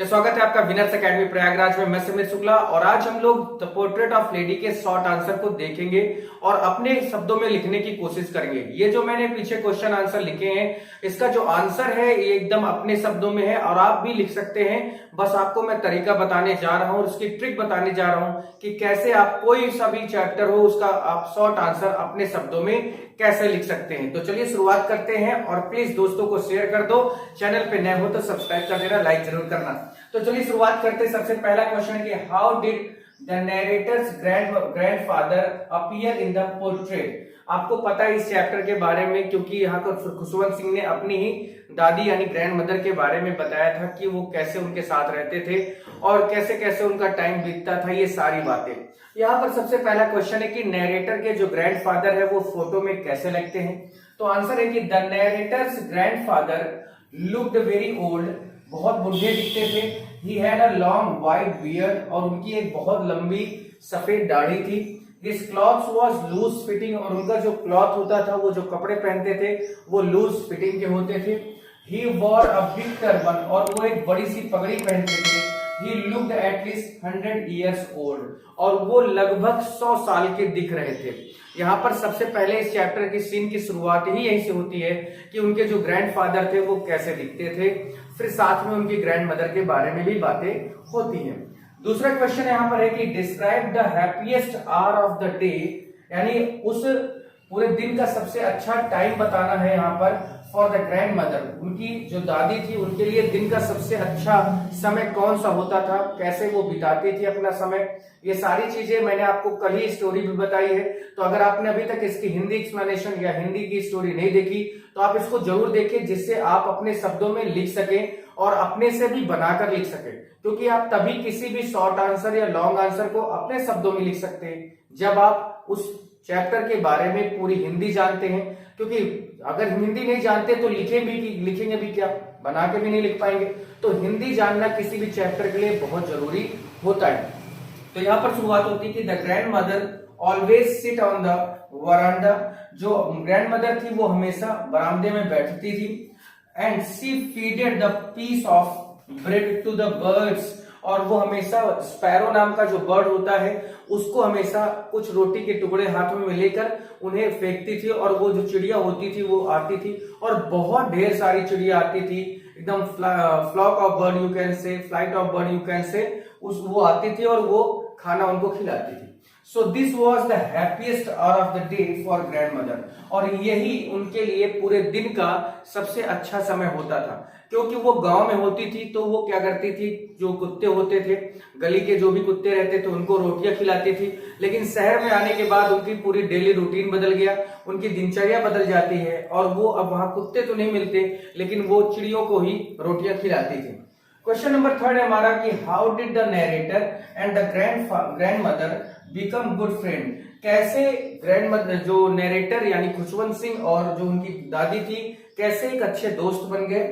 स्वागत है आपका विनर्स एकेडमी प्रयागराज में। मैं समीर शुक्ला और आज हम लोग द पोर्ट्रेट ऑफ लेडी के शॉर्ट आंसर को देखेंगे और अपने शब्दों में लिखने की कोशिश करेंगे। ये जो मैंने पीछे क्वेश्चन आंसर लिखे हैं, इसका जो आंसर है ये एकदम अपने शब्दों में है और आप भी लिख सकते हैं। बस आपको मैं तरीका बताने जा रहा हूँ, उसकी ट्रिक बताने जा रहा हूँ कि कैसे आप कोई सा भी चैप्टर हो उसका आप शॉर्ट आंसर अपने शब्दों में कैसे लिख सकते हैं। तो चलिए शुरुआत करते हैं और प्लीज दोस्तों को शेयर कर दो, चैनल पे नए हो तो सब्सक्राइब कर देना, लाइक जरूर करना। तो चलिए शुरुआत करते हैं। सबसे पहला क्वेश्चन है कि how did the narrator's grandfather appear in the portrait. आपको पता है इस चैप्टर के बारे में, क्योंकि यहाँ पर खुशवंत सिंह ने अपनी ही दादी यानी ग्रैंड मदर के बारे में बताया था कि वो कैसे उनके साथ रहते थे और कैसे कैसे उनका टाइम बीतता था, ये सारी बातें। यहाँ पर सबसे पहला क्वेश्चन है कि नरेटर के जो ग्रैंडफादर है वो फोटो में कैसे लगते हैं। तो आंसर है कि the narrator's grandfather looked very old, बहुत बूढ़े दिखते थे। He had a long white beard, और उनकी एक बहुत लंबी सफेद दाढ़ी थी। His clothes was loose fitting, और उनका जो क्लॉथ होता था, वो जो कपड़े पहनते थे वो लूज फिटिंग के होते थे। He wore a big turban, और वो एक बड़ी सी पगड़ी पहनते थे। He looked at least 100 years old, और वो लगभग 100 साल के दिख रहे थे। यहाँ पर सबसे पहले इस चैप्टर की सीन की शुरुआत ही यहीं से होती है कि उनके जो ग्रैंडफादर थे वो कैसे दिखते थे, फिर साथ में उनकी ग्रैंड मदर के बारे में भी बातें होती हैं। दूसरा क्वेश्चन यहाँ पर है कि describe the happiest hour of the day, यानी उस पूरे दिन का सबसे अच्छा टाइम बताना है यहाँ पर फॉर द ग्रैंड मदर। उनकी जो दादी थी उनके लिए दिन का सबसे अच्छा समय कौन सा होता था, कैसे वो बिताती थी अपना समय, ये सारी चीजें मैंने आपको कल ही स्टोरी भी बताई है। तो अगर आपने अभी तक इसकी हिंदी एक्सप्लेनेशन या हिंदी की स्टोरी नहीं देखी तो आप इसको जरूर देखें, जिससे आप अपने शब्दों में लिख सकें और अपने से भी बनाकर लिख सकें, क्योंकि आप तभी किसी भी शॉर्ट आंसर या लॉन्ग आंसर को अपने शब्दों में लिख सकते हैं जब आप उस चैप्टर के बारे में पूरी हिंदी जानते हैं। क्योंकि अगर हिंदी नहीं जानते तो लिखेंगे भी क्या, बना के भी नहीं लिख पाएंगे। तो हिंदी जानना किसी भी चैप्टर के लिए बहुत जरूरी होता है। तो यहाँ पर शुरुआत होती है कि the grand mother always sit on the वरांडा। जो ग्रैंड मदर थी वो हमेशा बरामदे में बैठती थी। And she feeded the piece of bread to the birds, और वो हमेशा स्पैरो नाम का जो बर्ड होता है उसको हमेशा कुछ रोटी के टुकड़े हाथों में लेकर उन्हें फेंकती थी, और वो जो चिड़िया होती थी वो आती थी और बहुत ढेर सारी चिड़िया आती थी, एकदम flock of bird you can say, flight of bird you can say, वो आती थी और वो खाना उनको खिलाती थी। So this was the happiest hour of the day for grand mother, और यही उनके लिए पूरे दिन का सबसे अच्छा समय होता था। क्योंकि वो गांव में होती थी तो वो क्या करती थी, जो कुत्ते होते थे गली के, जो भी कुत्ते रहते थे उनको रोटियां खिलाती थी। लेकिन शहर में आने के बाद उनकी पूरी डेली रूटीन बदल गया, उनकी दिनचर्या बदल जाती है और वो अब वहां कुत्ते तो नहीं मिलते लेकिन वो चिड़ियों को ही रोटियां खिलाती थी। क्वेश्चन नंबर 3 है हमारा कि how did the narrator and the grand mother become good friend. कैसे ग्रैंड मदर जो नरेटर यानी खुशवंत सिंह और जो उनकी दादी थी कैसे एक अच्छे दोस्त बन गए।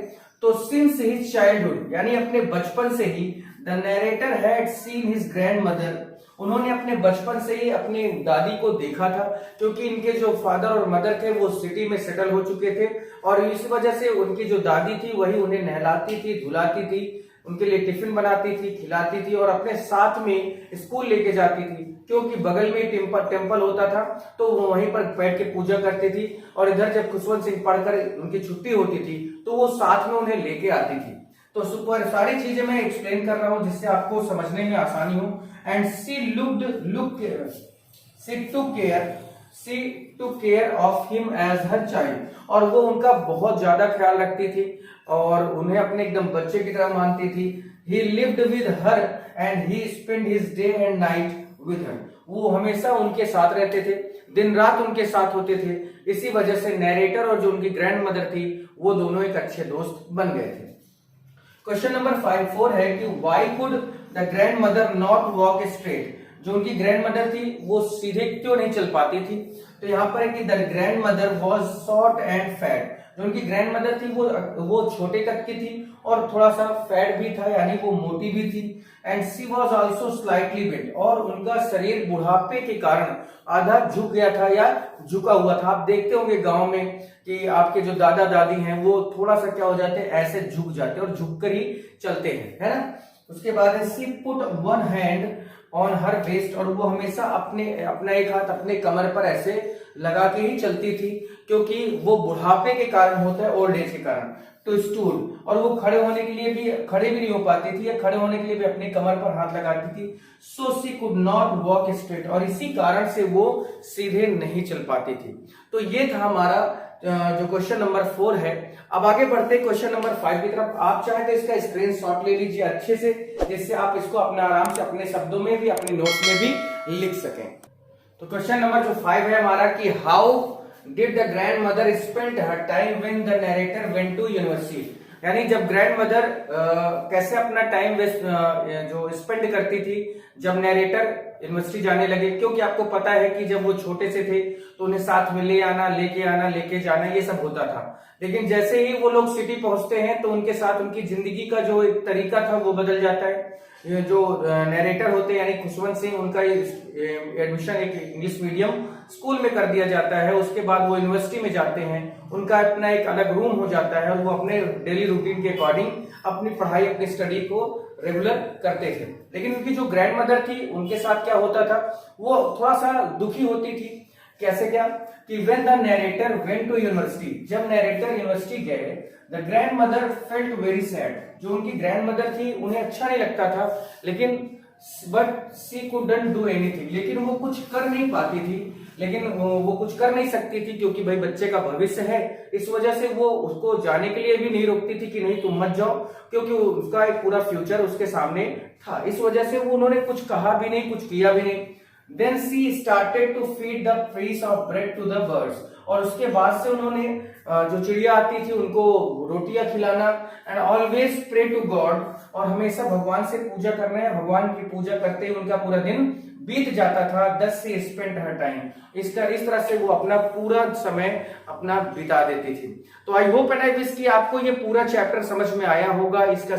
तो सिंस हिज चाइल्डहुड, यानी अपने बचपन से ही, the narrator had seen his grandmother, उन्होंने अपने बचपन से ही अपनी दादी को देखा था। क्योंकि इनके जो फादर और मदर थे वो सिटी में सेटल हो चुके थे और इस वजह से उनकी जो दादी थी वही उन्हें नहलाती थी, धुलाती थी, उनके लिए टिफिन बनाती थी, खिलाती थी और अपने साथ में स्कूल लेके जाती थी। क्योंकि बगल में टेम्पल होता था तो वो वहीं पर बैठ के पूजा करती थी, और इधर जब खुशवंत सिंह पढ़कर उनकी छुट्टी होती थी तो वो साथ में उन्हें लेके आती थी। तो सुपर सारी चीजें मैं एक्सप्लेन कर रहा हूं जिससे आपको समझने में आसानी हो। And she took care of him as her child, और वो उनका बहुत ज्यादा ख्याल रखती थी और उन्हें अपने एकदम बच्चे की तरह मानती थी। ही lived with her and he spend his day and night with her, वो हमेशा उनके साथ रहते थे, दिन रात उनके साथ होते थे। इसी वजह से नरेटर और जो उनकी ग्रैंड मदर थी वो दोनों एक अच्छे दोस्त बन गए थे। क्वेश्चन नंबर 4 है कि why could the grand mother not walk straight. जो उनकी ग्रैंड मदर थी वो सीधे क्यों नहीं चल पाती थी। तो यहाँ पर है कि the grand mother was short and fat, जो उनकी ग्रैंड मदर थी वो छोटे कद की थी और थोड़ा सा फैट भी था, यानी वो मोटी भी थी। And she was also slightly built, और उनका शरीर बुढ़ापे के कारण आधा झुक गया था या झुका हुआ था। आप देखते होंगे गांव में कि आपके जो दादा दादी हैं वो थोड़ा सा क्या हो जाते हैं, ऐसे झुक जाते हैं और झुक कर ही चलते हैं, है ना। उसके बाद she put one hand on her waist, और वो हमेशा अपना एक हाथ अपने कमर पर ऐसे लगा के ही चलती थी, क्योंकि वो बुढ़ापे के कारण होता है, ओल्ड एज के कारण। टू स्टूल, और वो खड़े भी नहीं हो पाती थी, या खड़े होने के लिए भी अपने कमर पर हाथ लगाती थी। So she could not walk straight, और इसी कारण से वो सीधे नहीं चल पाती थी। तो ये था हमारा जो क्वेश्चन नंबर 4 है। अब आगे बढ़ते हैं क्वेश्चन नंबर 5 की तरफ। आप चाहे तो इसका स्क्रीनशॉट ले लीजिए अच्छे से, जिससे आप इसको अपने आराम से अपने शब्दों में भी, अपने नोट्स में भी लिख सकें। तो क्वेश्चन नंबर जो 5 है हमारा कि how did the grand mother spend her time when the narrator went to university, यानी जब ग्रैंड मदर कैसे अपना टाइम जो स्पेंड करती थी जब नरेटर यूनिवर्सिटी जाने लगे। क्योंकि आपको पता है कि जब वो छोटे से थे तो उन्हें साथ में ले आना, लेके जाना, ये सब होता था। लेकिन जैसे ही वो लोग सिटी पहुंचते हैं तो उनके साथ उनकी जिंदगी का जो एक तरीका था वो बदल जाता है। ये जो नरेटर होते हैं यानी खुशवंत सिंह, उनका एडमिशन एक इंग्लिश मीडियम स्कूल में कर दिया जाता है। उसके बाद वो यूनिवर्सिटी में जाते हैं, उनका अपना एक अलग रूम हो जाता है और वो अपने डेली रूटीन के अकॉर्डिंग अपनी पढ़ाई, अपनी स्टडी को रेगुलर करते थे। लेकिन उनकी जो ग्रैंड मदर थी उनके साथ क्या होता था, वो थोड़ा सा दुखी होती थी। कैसे क्या कि when the narrator went to university, जब नरेटर यूनिवर्सिटी गए, the grand mother felt very sad, जो उनकी ग्रैंड मदर थी उन्हें अच्छा नहीं लगता था, लेकिन but she couldn't do anything, लेकिन वो कुछ कर नहीं पाती थी, लेकिन वो कुछ कर नहीं सकती थी क्योंकि भाई बच्चे का भविष्य है। इस वजह से वो उसको जाने के लिए भी नहीं रोकती थी कि नहीं तुम मत जाओ, क्योंकि उसका एक पूरा फ्यूचर उसके सामने था। इस वजह से वो उन्होंने कुछ कहा भी नहीं, कुछ किया भी नहीं। Then she started to feed the piece of bread to the birds, और उसके बाद से उन्होंने जो चिड़िया आती थी उनको रोटियां खिलाना। And always pray to God, और हमेशा भगवान से पूजा करना है। भगवान की पूजा करते ही उनका पूरा दिन बीत जाता था। दस से स्पेंड हर टाइम, इस तरह से वो अपना पूरा समय अपना बिता देती थी। तो I hope and I wish कि आपको ये पूरा चैप्टर समझ में आया होगा। इसका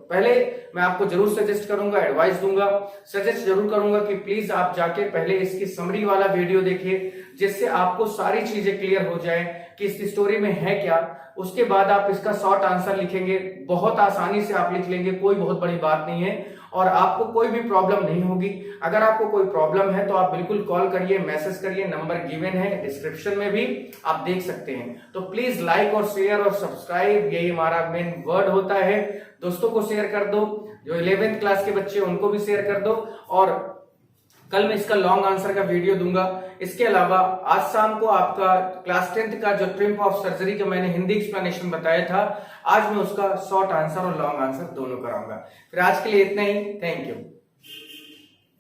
पहले मैं आपको जरूर सजेस्ट करूंगा, एडवाइस दूंगा, सजेस्ट जरूर करूंगा कि प्लीज आप जाके पहले इसकी समरी वाला वीडियो देखिए, जिससे आपको सारी चीजें क्लियर हो जाए कि इस स्टोरी में है क्या। उसके बाद आप इसका शॉर्ट आंसर लिखेंगे, बहुत आसानी से आप लिख लेंगे, कोई बहुत बड़ी बात नहीं है और आपको कोई भी प्रॉब्लम नहीं होगी। अगर आपको कोई प्रॉब्लम है तो आप बिल्कुल कॉल करिए, मैसेज करिए, नंबर गिवन है डिस्क्रिप्शन में भी, आप देख सकते हैं। तो प्लीज लाइक और शेयर और सब्सक्राइब, यही हमारा मेन वर्ड होता है। दोस्तों को शेयर कर दो, जो 11th क्लास के बच्चे उनको भी शेयर कर दो, और कल मैं इसका लॉन्ग आंसर का वीडियो दूंगा। इसके अलावा आज शाम को आपका क्लास 10th का जो ट्रिम्प ऑफ सर्जरी जो मैंने हिंदी एक्सप्लेनेशन बताया था, आज मैं उसका शॉर्ट आंसर और लॉन्ग आंसर दोनों कराऊंगा। फिर आज के लिए इतना ही, थैंक यू।